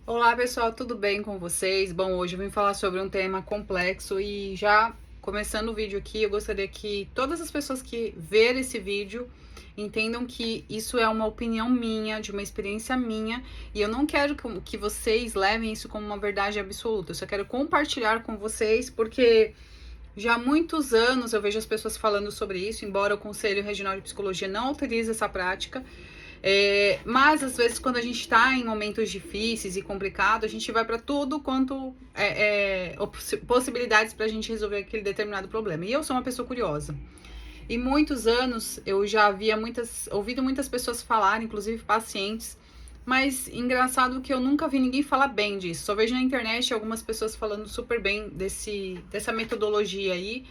Olá pessoal, tudo bem com vocês? Bom, hoje eu vim falar sobre um tema complexo e já começando o vídeo aqui, eu gostaria que todas as pessoas que verem esse vídeo entendam que isso é uma opinião minha, de uma experiência minha, e eu não quero que vocês levem isso como uma verdade absoluta, eu só quero compartilhar com vocês, porque já há muitos anos eu vejo as pessoas falando sobre isso, embora o Conselho Regional de Psicologia não autorize essa prática. Mas às vezes quando a gente está em momentos difíceis e complicados, a gente vai para tudo quanto possibilidades para a gente resolver aquele determinado problema. E eu sou uma pessoa curiosa. E muitos anos eu já havia ouvido muitas pessoas falar, inclusive pacientes, mas engraçado que eu nunca vi ninguém falar bem disso. Só vejo na internet algumas pessoas falando super bem dessa metodologia aí,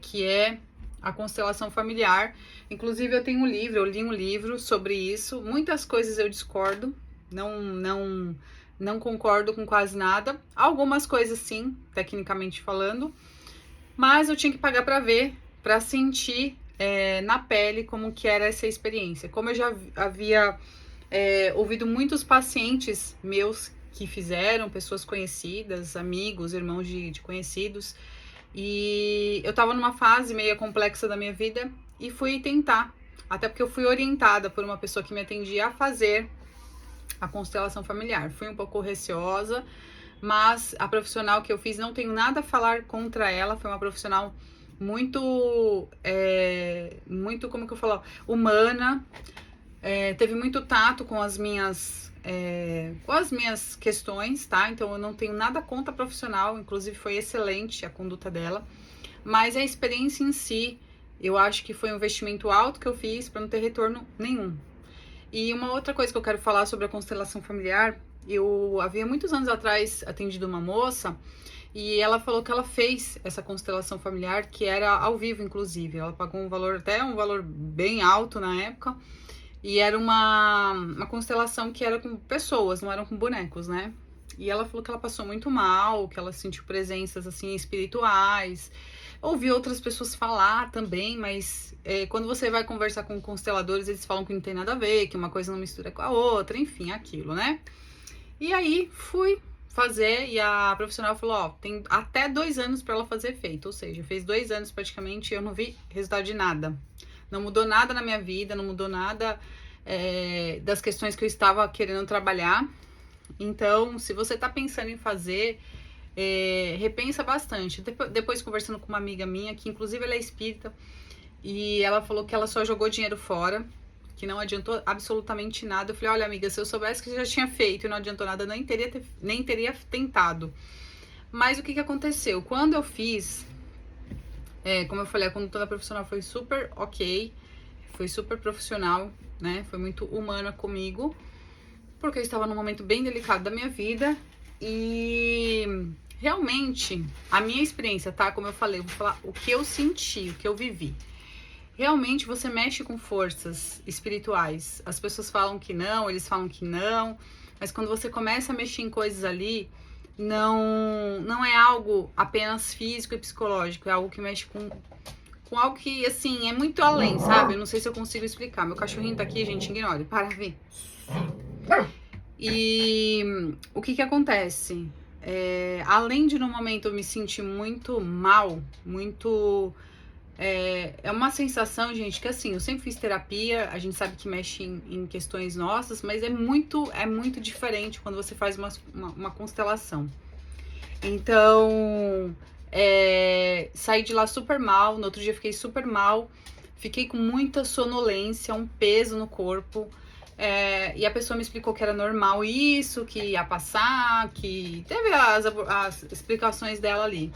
que é a constelação familiar. Inclusive eu tenho um livro, eu li um livro sobre isso. Muitas coisas eu discordo, não concordo com quase nada. Algumas coisas sim, tecnicamente falando, mas eu tinha que pagar para ver, para sentir na pele como que era essa experiência. Como eu já havia ouvido muitos pacientes meus que fizeram, pessoas conhecidas, amigos, irmãos de conhecidos, e eu tava numa fase meio complexa da minha vida e fui tentar, até porque eu fui orientada por uma pessoa que me atendia a fazer a constelação familiar. Fui um pouco receosa, mas a profissional que eu fiz, não tenho nada a falar contra ela, foi uma profissional muito, como que eu falo, humana, teve muito tato com as minhas questões, tá? Então eu não tenho nada contra a profissional, inclusive foi excelente a conduta dela, mas a experiência em si, eu acho que foi um investimento alto que eu fiz para não ter retorno nenhum. E uma outra coisa que eu quero falar sobre a constelação familiar, eu havia muitos anos atrás atendido uma moça e ela falou que ela fez essa constelação familiar, que era ao vivo, inclusive. Ela pagou um valor bem alto na época. E era uma constelação que era com pessoas, não eram com bonecos, né? E ela falou que ela passou muito mal, que ela sentiu presenças, assim, espirituais. Ouvi outras pessoas falar também, mas quando você vai conversar com consteladores, eles falam que não tem nada a ver, que uma coisa não mistura com a outra, enfim, aquilo, né? E aí, fui fazer e a profissional falou, ó, tem até 2 anos para ela fazer efeito, ou seja, fez 2 anos praticamente e eu não vi resultado de nada. Não mudou nada na minha vida, não mudou nada das questões que eu estava querendo trabalhar. Então, se você está pensando em fazer, repensa bastante. Depois, conversando com uma amiga minha, que inclusive ela é espírita, e ela falou que ela só jogou dinheiro fora, que não adiantou absolutamente nada. Eu falei, olha amiga, se eu soubesse que já tinha feito e não adiantou nada, nem teria tentado. Mas o que aconteceu? Quando eu fiz, como eu falei, a conduta profissional foi super ok, foi super profissional, né? Foi muito humana comigo, porque eu estava num momento bem delicado da minha vida e realmente a minha experiência, tá? Como eu falei, eu vou falar o que eu senti, o que eu vivi. Realmente você mexe com forças espirituais. As pessoas falam que não, eles falam que não, mas quando você começa a mexer em coisas ali, não é algo apenas físico e psicológico, é algo que mexe com algo que, assim, é muito além, sabe? Eu não sei se eu consigo explicar. Meu cachorrinho tá aqui, gente, ignore, para, vem. E o que acontece? Além de no momento eu me sentir muito mal, é uma sensação, gente, que assim, eu sempre fiz terapia, a gente sabe que mexe em questões nossas, mas é muito diferente quando você faz uma constelação. Então, saí de lá super mal, no outro dia fiquei super mal, fiquei com muita sonolência, um peso no corpo, e a pessoa me explicou que era normal isso, que ia passar, que teve as explicações dela ali.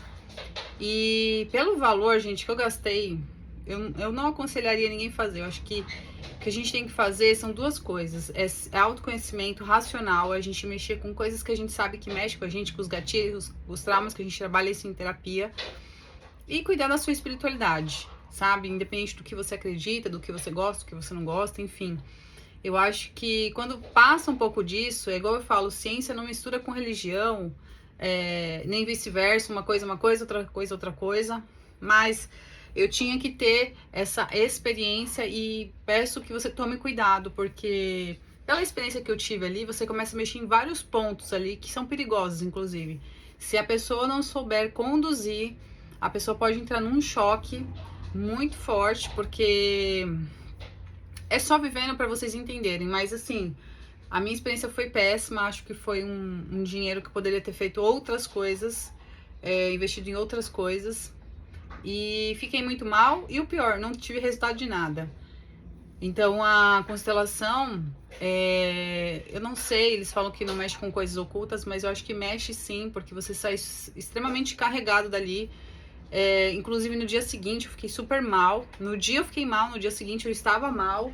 E pelo valor, gente, que eu gastei, eu não aconselharia ninguém fazer. Eu acho que o que a gente tem que fazer são 2 coisas. É autoconhecimento racional, a gente mexer com coisas que a gente sabe que mexe com a gente, com os gatilhos, os traumas que a gente trabalha isso em terapia. E cuidar da sua espiritualidade, sabe? Independente do que você acredita, do que você gosta, do que você não gosta, enfim. Eu acho que quando passa um pouco disso, é igual eu falo, ciência não mistura com religião, nem vice-versa, uma coisa, outra coisa, mas eu tinha que ter essa experiência e peço que você tome cuidado, porque pela experiência que eu tive ali, você começa a mexer em vários pontos ali que são perigosos, inclusive. Se a pessoa não souber conduzir, a pessoa pode entrar num choque muito forte, porque é só vivendo para vocês entenderem, mas assim, a minha experiência foi péssima, acho que foi um dinheiro que poderia ter feito outras coisas, investido em outras coisas, e fiquei muito mal, e o pior, não tive resultado de nada. Então a constelação, eu não sei, eles falam que não mexe com coisas ocultas, mas eu acho que mexe sim, porque você sai extremamente carregado dali. Inclusive no dia seguinte eu fiquei super mal. No dia eu fiquei mal, no dia seguinte eu estava mal.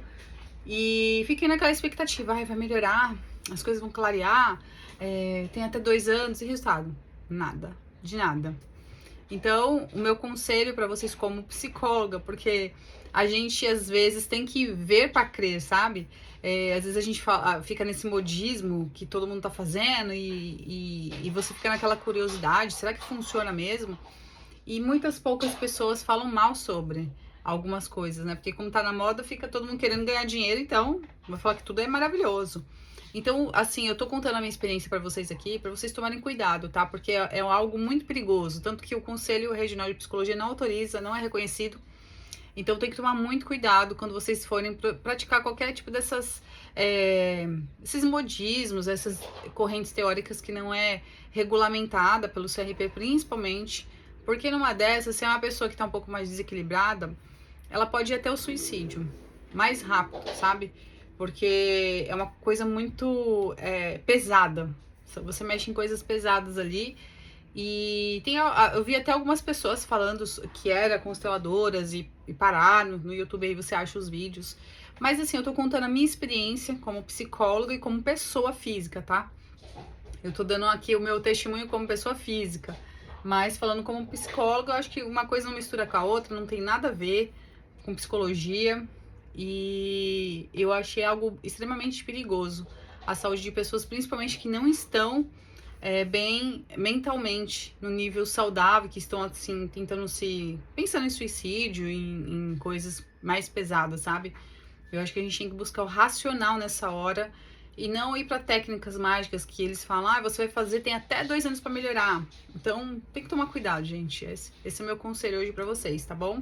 E fiquei naquela expectativa, vai melhorar, as coisas vão clarear, tem até 2 anos, e resultado? Nada, de nada. Então, o meu conselho para vocês como psicóloga, porque a gente às vezes tem que ver para crer, sabe? Às vezes a gente fica nesse modismo que todo mundo tá fazendo e você fica naquela curiosidade, será que funciona mesmo? E muitas poucas pessoas falam mal sobre algumas coisas, né? Porque como tá na moda, fica todo mundo querendo ganhar dinheiro, então vai falar que tudo é maravilhoso. Então, assim, eu tô contando a minha experiência para vocês aqui, para vocês tomarem cuidado, tá? Porque é algo muito perigoso, tanto que o Conselho Regional de Psicologia não autoriza, não é reconhecido. Então tem que tomar muito cuidado quando vocês forem praticar qualquer tipo esses modismos, essas correntes teóricas que não é regulamentada pelo CRP, principalmente, porque numa dessas, se é uma pessoa que tá um pouco mais desequilibrada, ela pode ir até o suicídio mais rápido, sabe? Porque é uma coisa muito pesada. Você mexe em coisas pesadas ali. E eu vi até algumas pessoas falando que eram consteladoras e parar no YouTube, aí você acha os vídeos. Mas assim, eu tô contando a minha experiência como psicóloga e como pessoa física, tá? Eu tô dando aqui o meu testemunho como pessoa física. Mas falando como psicóloga, eu acho que uma coisa não mistura com a outra, não tem nada a ver com psicologia. E eu achei algo extremamente perigoso. A saúde de pessoas, principalmente que não estão bem mentalmente, no nível saudável, que estão assim, pensando em suicídio, em coisas mais pesadas, sabe? Eu acho que a gente tem que buscar o racional nessa hora e não ir para técnicas mágicas que eles falam, você vai fazer, tem até 2 anos para melhorar. Então, tem que tomar cuidado, gente. Esse é o meu conselho hoje para vocês, tá bom?